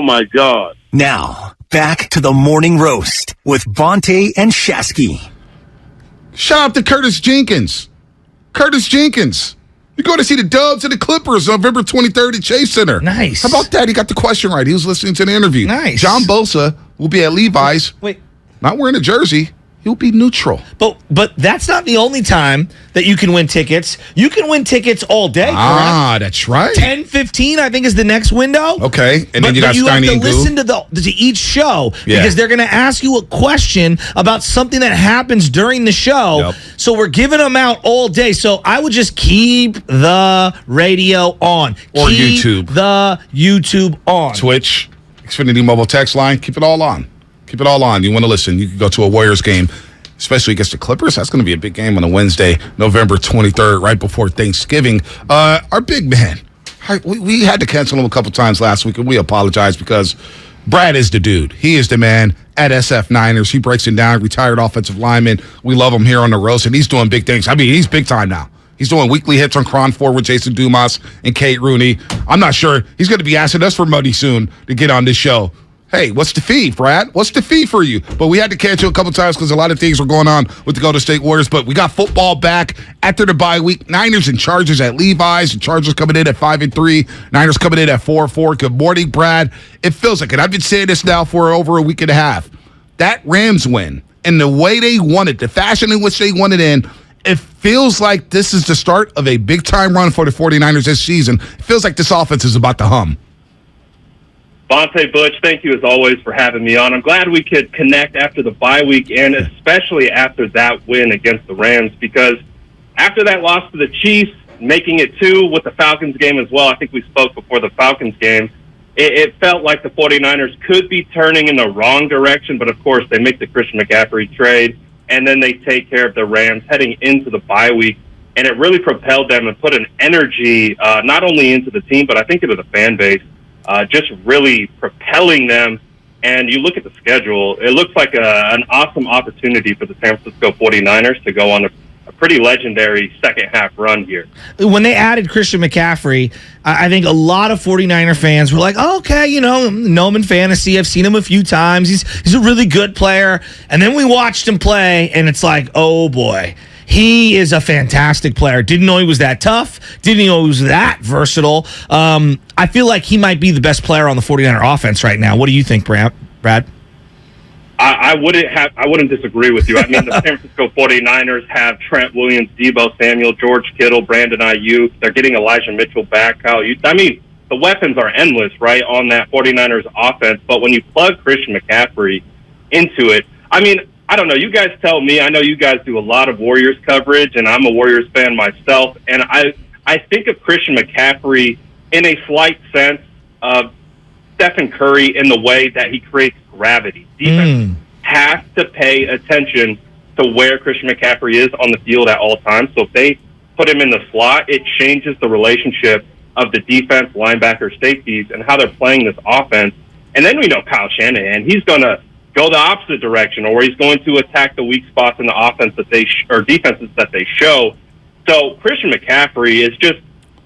Oh, my God. Now, back to the morning roast with Bonte and Shasky. Shout out to Curtis Jenkins. Curtis Jenkins. You're going to see the Dubs and the Clippers November 23rd at Chase Center. Nice. How about that? He got the question right. He was listening to the interview. Nice. John Bosa will be at Levi's. Wait. Not wearing a jersey. He'll be neutral. But that's not the only time that you can win tickets. You can win tickets all day, correct? That's right. 10:15, I think, is the next window. Okay, and then you got Steiny and Goo. Listen to each show because they're going to ask you a question about something that happens during the show. Yep. So we're giving them out all day. So I would just keep the radio on. Or keep YouTube. the YouTube on. Twitch, Xfinity mobile text line. Keep it all on. Keep it all on. You want to listen, you can go to a Warriors game, especially against the Clippers. That's going to be a big game on a Wednesday, November 23rd, right before Thanksgiving. Our big man, we had to cancel him a couple times last week, and we apologize because Brad is the dude. He is the man at SF Niners. He breaks it down, retired offensive lineman. We love him here on the roast, and he's doing big things. I mean, he's big time now. He's doing weekly hits on Cron 4 with Jason Dumas and Kate Rooney. I'm not sure. He's going to be asking us for money soon to get on this show. Hey, what's the fee, Brad? What's the fee for you? But we had to cancel a couple times because a lot of things were going on with the Golden State Warriors. But we got football back after the bye week. Niners and Chargers at Levi's. The Chargers coming in at 5-3. Niners coming in at 4-4. Good morning, Brad. It feels like it. I've been saying this now for over a week and a half. That Rams win and the way they won it, the fashion in which they won it in, it feels like this is the start of a big-time run for the 49ers this season. It feels like this offense is about to hum. Bonte, Butch, thank you as always for having me on. I'm glad we could connect after the bye week and especially after that win against the Rams because after that loss to the Chiefs, making it 2 with the Falcons game as well, I think we spoke before the Falcons game, it felt like the 49ers could be turning in the wrong direction, but of course they make the Christian McCaffrey trade and then they take care of the Rams heading into the bye week. And it really propelled them and put an energy not only into the team, but I think into the fan base. Just really propelling them. And you look at the schedule, it looks like an awesome opportunity for the San Francisco 49ers to go on a pretty legendary second-half run here. When they added Christian McCaffrey, I think a lot of 49er fans were like, oh, okay, know him in fantasy. I've seen him a few times. He's a really good player. And then we watched him play, and it's like, oh, boy. He is a fantastic player. Didn't know he was that tough. Didn't know he was that versatile. I feel like he might be the best player on the 49er offense right now. What do you think, Brad? I wouldn't disagree with you. I mean, the San Francisco 49ers have Trent Williams, Deebo Samuel, George Kittle, Brandon Ayuk. They're getting Elijah Mitchell back. I mean, the weapons are endless, right, on that 49ers offense. But when you plug Christian McCaffrey into it, I mean, I don't know. You guys tell me. I know you guys do a lot of Warriors coverage, and I'm a Warriors fan myself. And I think of Christian McCaffrey in a slight sense of Stephen Curry in the way that he creates gravity. Defense has to pay attention to where Christian McCaffrey is on the field at all times. So if they put him in the slot, it changes the relationship of the defense, linebacker, safeties, and how they're playing this offense. And then we know Kyle Shanahan. He's going to go the opposite direction, or he's going to attack the weak spots in the offense that or defenses that they show. So Christian McCaffrey is just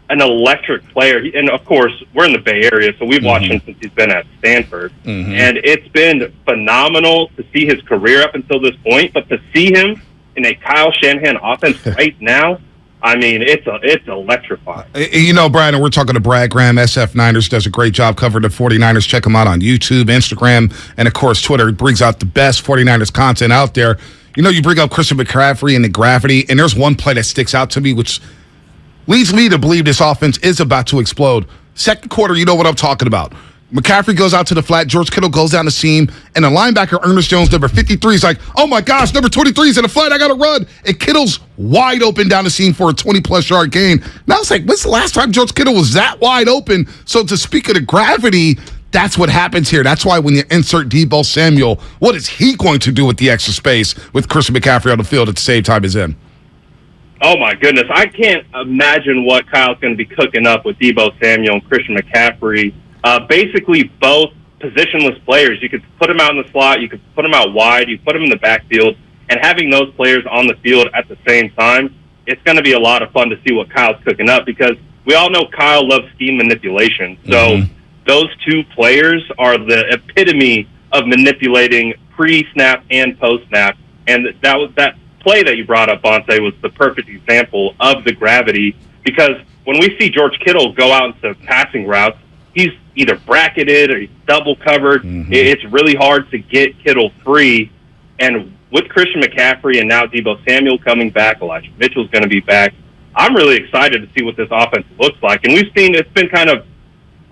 an electric player. And of course, we're in the Bay Area, so we've watched him since he's been at Stanford. And it's been phenomenal to see his career up until this point, but to see him in a Kyle Shanahan offense right now, I mean, it's electrifying. Brian, we're talking to Brad Graham. SF Niners does a great job covering the 49ers. Check him out on YouTube, Instagram, and, of course, Twitter. He brings out the best 49ers content out there. You bring up Christian McCaffrey and the gravity, and there's one play that sticks out to me, which leads me to believe this offense is about to explode. Second quarter, you know what I'm talking about. McCaffrey goes out to the flat. George Kittle goes down the seam. And the linebacker, Ernest Jones, number 53, is like, oh, my gosh, number 23 is in the flat. I got to run. And Kittle's wide open down the seam for a 20-plus yard gain. Now it's like, when's the last time George Kittle was that wide open? So to speak of the gravity, that's what happens here. That's why when you insert Deebo Samuel, what is he going to do with the extra space with Christian McCaffrey on the field at the same time as him? Oh, my goodness. I can't imagine what Kyle's going to be cooking up with Deebo Samuel and Christian McCaffrey. Basically, both positionless players. You could put them out in the slot. You could put them out wide. You put them in the backfield. And having those players on the field at the same time, it's going to be a lot of fun to see what Kyle's cooking up because we all know Kyle loves scheme manipulation. So those two players are the epitome of manipulating pre-snap and post-snap. And that play that you brought up, Bonte, was the perfect example of the gravity, because when we see George Kittle go out into passing routes, he's either bracketed or he's double covered. Mm-hmm. It's really hard to get Kittle free. And with Christian McCaffrey and now Deebo Samuel coming back, Elijah Mitchell's going to be back, I'm really excited to see what this offense looks like. And we've seen it's been kind of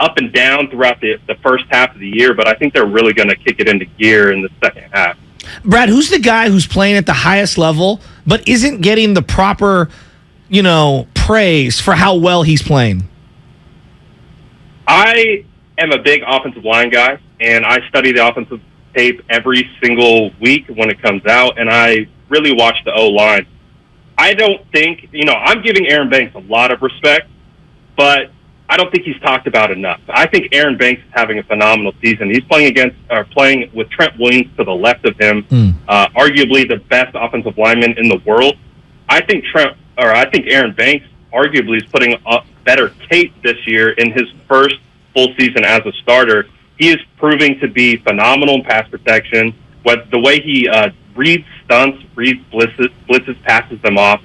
up and down throughout the first half of the year, but I think they're really going to kick it into gear in the second half. Brad, who's the guy who's playing at the highest level but isn't getting the proper, praise for how well he's playing? I am a big offensive line guy, and I study the offensive tape every single week when it comes out, and I really watch the O-line. I don't think, I'm giving Aaron Banks a lot of respect, but I don't think he's talked about enough. I think Aaron Banks is having a phenomenal season. He's playing with Trent Williams to the left of him, arguably the best offensive lineman in the world. I think Aaron Banks arguably is putting up better tape this year in his first full season as a starter. He is proving to be phenomenal in pass protection. The way he reads stunts, reads blitzes, passes them off.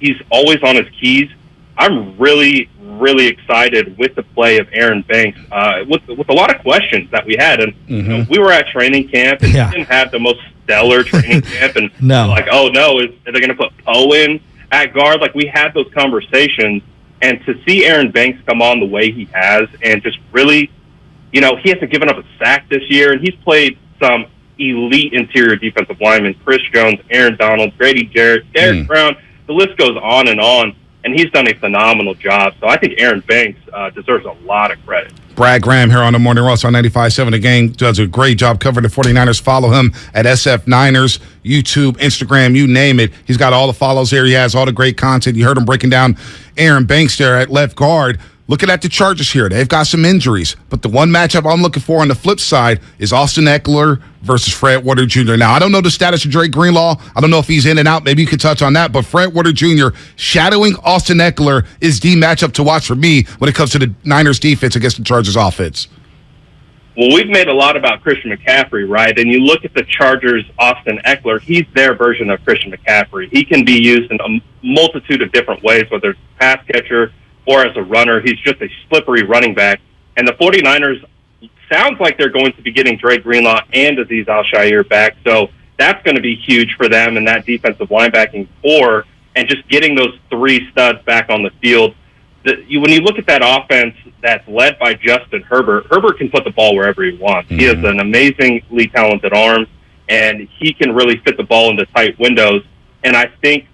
He's always on his keys. I'm really, really excited with the play of Aaron Banks, with a lot of questions that we had. And we were at training camp, and we didn't have the most stellar training camp. And are they going to put Poe in at guard? Like, we had those conversations. And to see Aaron Banks come on the way he has and just really, he hasn't given up a sack this year, and he's played some elite interior defensive linemen, Chris Jones, Aaron Donald, Grady Jarrett, Derek Brown. The list goes on, and he's done a phenomenal job. So I think Aaron Banks deserves a lot of credit. Brad Graham here on the Morning Roast on 95.7 The Game does a great job covering the 49ers. Follow him at SF Niners, YouTube, Instagram, you name it. He's got all the follows there. He has all the great content. You heard him breaking down Aaron Banks there at left guard. Looking at the Chargers here, they've got some injuries, but the one matchup I'm looking for on the flip side is Austin Eckler versus Fred Warner Jr. Now, I don't know the status of Drake Greenlaw. I don't know if he's in and out. Maybe you could touch on that, but Fred Warner Jr. shadowing Austin Eckler is the matchup to watch for me when it comes to the Niners defense against the Chargers offense. Well, we've made a lot about Christian McCaffrey, right? And you look at the Chargers' Austin Eckler, he's their version of Christian McCaffrey. He can be used in a multitude of different ways, whether it's pass catcher or as a runner. He's just a slippery running back. And the 49ers sounds like they're going to be getting Drake Greenlaw and Azeez Al-Shaair back. So that's going to be huge for them in that defensive linebacking core, and just getting those three studs back on the field. When you look at that offense that's led by Justin Herbert, Herbert can put the ball wherever he wants. He has an amazingly talented arm, and he can really fit the ball into tight windows. And I think,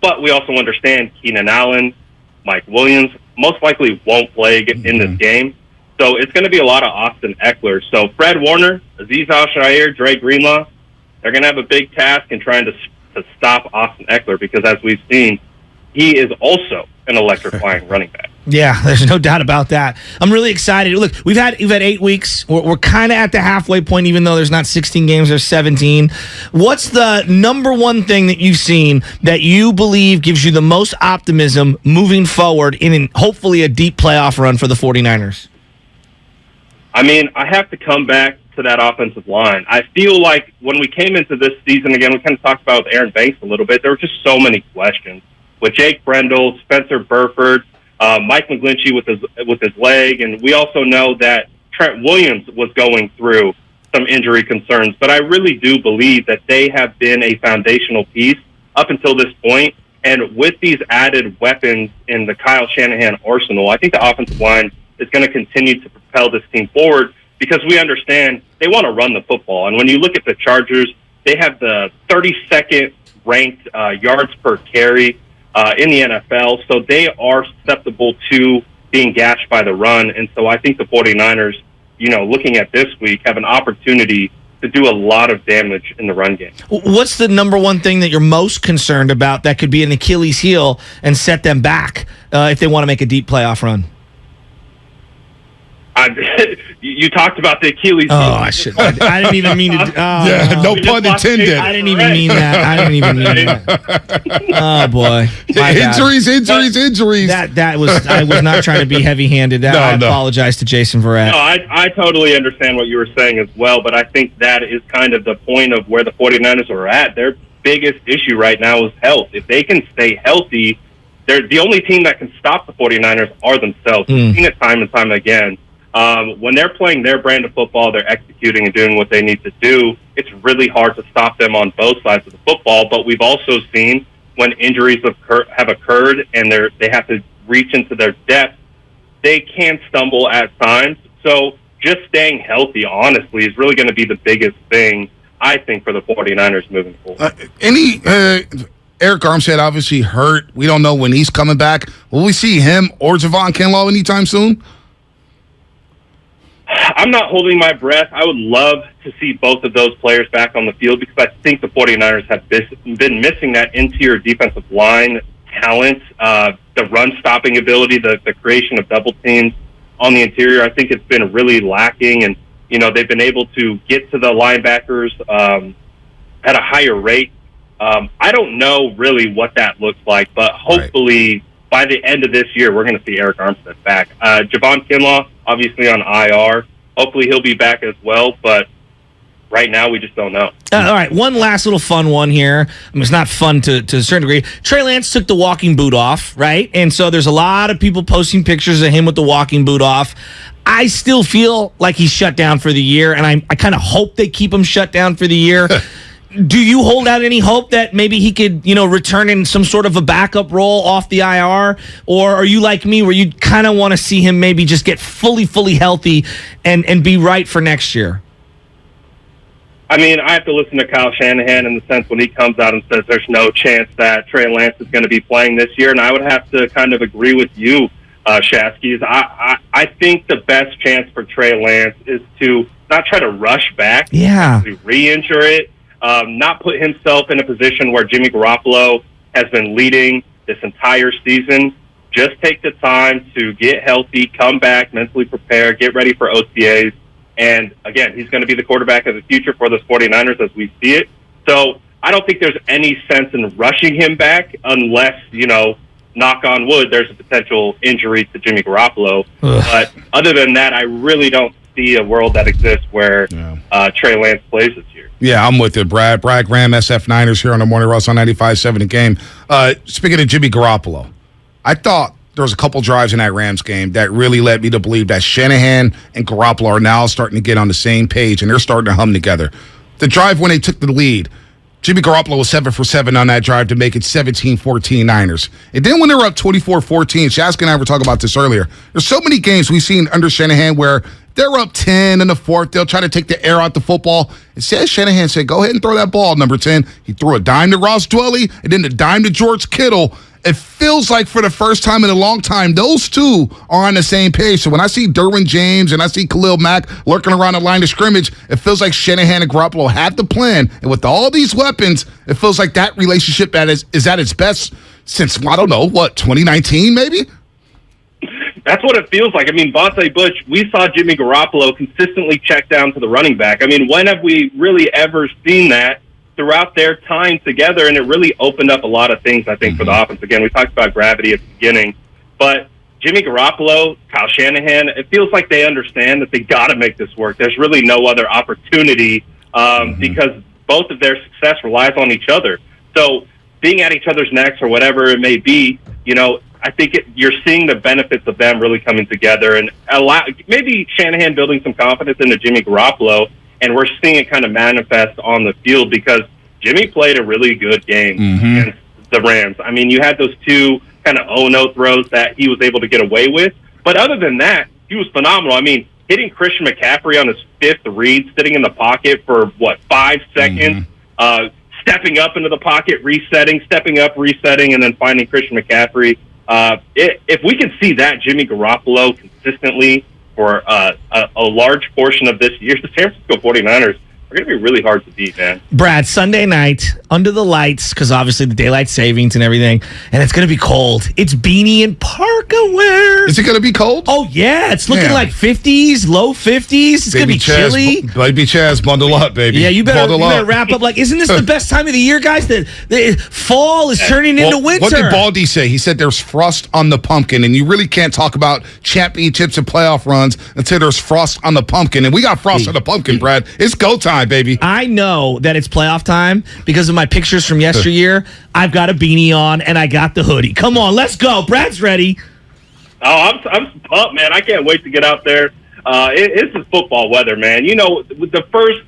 but we also understand Keenan Allen, Mike Williams most likely won't play in this game. So it's going to be a lot of Austin Eckler. So Fred Warner, Azeez Al-Shaair, Drake Greenlaw, they're going to have a big task in trying to stop Austin Eckler, because as we've seen, he is also an electrifying running back. Yeah, there's no doubt about that. I'm really excited. Look, we've had 8 weeks. We're kind of at the halfway point, even though there's not 16 games, there's 17. What's the number one thing that you've seen that you believe gives you the most optimism moving forward in hopefully a deep playoff run for the 49ers? I mean, I have to come back to that offensive line. I feel like when we came into this season, again, we kind of talked about Aaron Banks a little bit. There were just so many questions with Jake Brendel, Spencer Burford, Mike McGlinchey with his leg, and we also know that Trent Williams was going through some injury concerns. But I really do believe that they have been a foundational piece up until this point. And with these added weapons in the Kyle Shanahan arsenal, I think the offensive line is going to continue to propel this team forward, because we understand they want to run the football. And when you look at the Chargers, they have the 32nd ranked yards per carry in the NFL, so they are susceptible to being gashed by the run. And so I think the 49ers, looking at this week, have an opportunity to do a lot of damage in the run game. What's the number one thing that you're most concerned about that could be an Achilles heel and set them back if they want to make a deep playoff run? You talked about the Achilles. Oh, I didn't even mean to. Oh, no pun intended. I didn't even mean that. Oh boy, Injuries. I was not trying to be heavy-handed. I apologize to Jason Verrett. No, I totally understand what you were saying as well, but I think that is kind of the point of where the 49ers are at. Their biggest issue right now is health. If they can stay healthy, they're the only team that can stop the 49ers are themselves. We've seen it time and time again. When they're playing their brand of football, they're executing and doing what they need to do. It's really hard to stop them on both sides of the football, but we've also seen when injuries have occurred and they have to reach into their depth, they can stumble at times. So just staying healthy, honestly, is really going to be the biggest thing, I think, for the 49ers moving forward. Eric Armstead obviously hurt. We don't know when he's coming back. Will we see him or Javon Kinlaw anytime soon? I'm not holding my breath. I would love to see both of those players back on the field because I think the 49ers have been missing that interior defensive line talent, the run-stopping ability, the creation of double teams on the interior. I think it's been really lacking, and, they've been able to get to the linebackers at a higher rate. I don't know really what that looks like, but hopefully by the end of this year, we're going to see Eric Armstead back. Javon Kinlaw, obviously on IR. Hopefully he'll be back as well, but right now we just don't know. All right, one last little fun one here. It's not fun to a certain degree. Trey Lance took the walking boot off, right? And so there's a lot of people posting pictures of him with the walking boot off. I still feel like he's shut down for the year, and I kind of hope they keep him shut down for the year. Do you hold out any hope that maybe he could, return in some sort of a backup role off the IR? Or are you like me where you kind of want to see him maybe just get fully healthy and be right for next year? I mean, I have to listen to Kyle Shanahan in the sense when he comes out and says there's no chance that Trey Lance is going to be playing this year. And I would have to kind of agree with you, Shasky. I think the best chance for Trey Lance is to not try to rush back, to re-injure it. Not put himself in a position where Jimmy Garoppolo has been leading this entire season. Just take the time to get healthy, come back, mentally prepare, get ready for OTAs. And, again, he's going to be the quarterback of the future for the 49ers as we see it. So I don't think there's any sense in rushing him back unless, knock on wood, there's a potential injury to Jimmy Garoppolo. But other than that, I really don't see a world that exists where Trey Lance plays this year. Yeah, I'm with you, Brad. Brad Graham, SF Niners here on the Morning Roast on 95.7 The Game. Speaking of Jimmy Garoppolo, I thought there was a couple drives in that Rams game that really led me to believe that Shanahan and Garoppolo are now starting to get on the same page, and they're starting to hum together. The drive when they took the lead, Jimmy Garoppolo was 7 for 7 on that drive to make it 17-14 Niners. And then when they were up 24-14, Shask and I were talking about this earlier, there's so many games we've seen under Shanahan where they're up 10 in the fourth. They'll try to take the air out the football. Instead, Shanahan said, go ahead and throw that ball, number 10. He threw a dime to Ross Dwelley and then the dime to George Kittle. It feels like for the first time in a long time, those two are on the same page. So when I see Derwin James and I see Khalil Mack lurking around the line of scrimmage, it feels like Shanahan and Garoppolo had the plan. And with all these weapons, it feels like that relationship that is at its best since, 2019 maybe? That's what it feels like. I mean, Vontae Bush, we saw Jimmy Garoppolo consistently check down to the running back. I mean, when have we really ever seen that throughout their time together? And it really opened up a lot of things, I think, for the offense. Again, we talked about gravity at the beginning. But Jimmy Garoppolo, Kyle Shanahan, it feels like they understand that they got to make this work. There's really no other opportunity because both of their success relies on each other. So being at each other's necks or whatever it may be, I think you're seeing the benefits of them really coming together, and maybe Shanahan building some confidence into Jimmy Garoppolo, and we're seeing it kind of manifest on the field because Jimmy played a really good game against the Rams. I mean, you had those two kind of oh-no throws that he was able to get away with, but other than that, he was phenomenal. I mean, hitting Christian McCaffrey on his fifth read, sitting in the pocket for, 5 seconds, stepping up into the pocket, resetting, stepping up, resetting, and then finding Christian McCaffrey. If we can see that Jimmy Garoppolo consistently for a large portion of this year, the San Francisco 49ers are going to be really hard to beat, man. Brad, Sunday night, under the lights, because obviously the daylight savings and everything, and it's going to be cold. It's beanie and parka wear. Is it going to be cold? Oh, yeah. It's looking Damn. like 50s, low 50s. It's going to be chilly. Baby Chaz, bundle up, baby. Yeah, you better Bundle up. wrap up. Like, isn't this the best time of the year, guys? The fall is turning into winter. What did Baldy say? He said there's frost on the pumpkin, and you really can't talk about championships and playoff runs until there's frost on the pumpkin. And we got frost on the pumpkin, Brad. It's go time, baby. I know that it's playoff time because of my pictures from yesteryear. I've got a beanie on, and I got the hoodie. Come on, let's go. Brad's ready. Oh, I'm pumped, man. I can't wait to get out there. It's the football weather, man. You know, with the first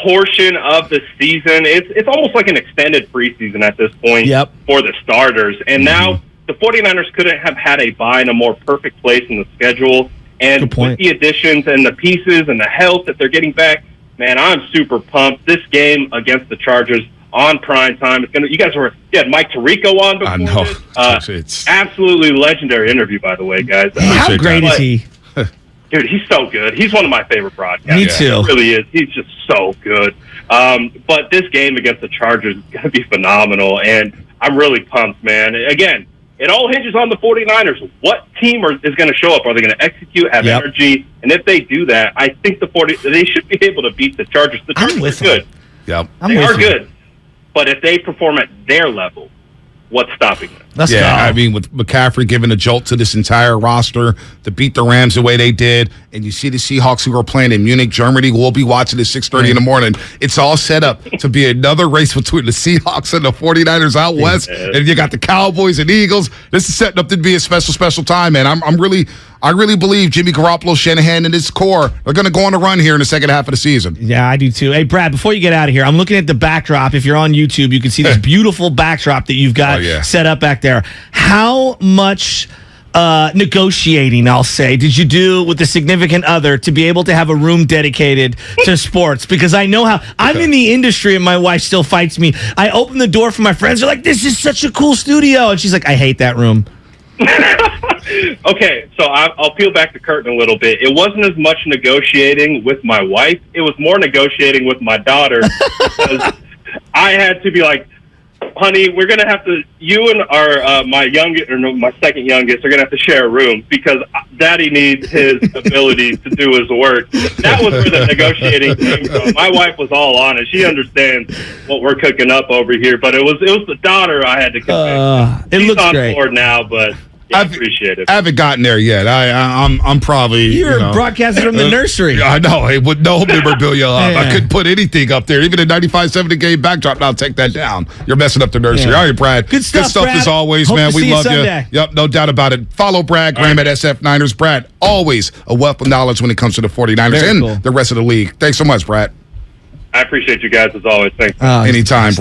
portion of the season, it's almost like an extended preseason at this point for the starters. And now the 49ers couldn't have had a bye in a more perfect place in the schedule. And with the additions and the pieces and the health that they're getting back, man, I'm super pumped. This game against the Chargers on prime time. It's gonna. You had Mike Tirico on before. I know. It's absolutely legendary interview, by the way, guys. How great is he? Dude, he's so good. He's one of my favorite broadcasters. Me too. He really is. He's just so good. But this game against the Chargers is going to be phenomenal, and I'm really pumped, man. Again, it all hinges on the 49ers. What team is going to show up? Are they going to execute, have energy? And if they do that, I think they should be able to beat the Chargers. The Chargers are good. Yep. They are good. But if they perform at their level, what's stopping them? Let's go. I mean, with McCaffrey giving a jolt to this entire roster to beat the Rams the way they did, and you see the Seahawks who are playing in Munich, Germany, we'll be watching at 6:30 in the morning. It's all set up to be another race between the Seahawks and the 49ers out west, and you got the Cowboys and Eagles. This is setting up to be a special, special time, man. I really believe Jimmy Garoppolo, Shanahan, and his core are going to go on a run here in the second half of the season. Yeah, I do too. Hey, Brad, before you get out of here, I'm looking at the backdrop. If you're on YouTube, you can see this beautiful backdrop that you've got set up back there. How much negotiating, I'll say, did you do with the significant other to be able to have a room dedicated to sports? Because I know how I'm in the industry and my wife still fights me. I open the door for my friends. They're like, this is such a cool studio. And she's like, I hate that room. Okay, so I'll peel back the curtain a little bit. It wasn't as much negotiating with my wife. It was more negotiating with my daughter. Because I had to be like, honey, we're going to have to, you and my second youngest are going to have to share a room because daddy needs his ability to do his work. That was where the negotiating came from. My wife was all on it. She understands what we're cooking up over here, but it was the daughter I had to convince. It She's looks on great. board now, but I appreciate it. I haven't gotten there yet. I'm probably You're broadcasting from the nursery. I know. It with no memorabilia up. I couldn't put anything up there. Even a 95-70 game backdrop. Now take that down. You're messing up the nursery. All right, Brad. Good stuff, Brad. As always, Hope man. to We see you love you. Sunday. Yep, no doubt about it. Follow Brad Graham at SF Niners. Brad, always a wealth of knowledge when it comes to the 49ers and the rest of the league. Thanks so much, Brad. I appreciate you guys as always. Thanks. Anytime, Brad.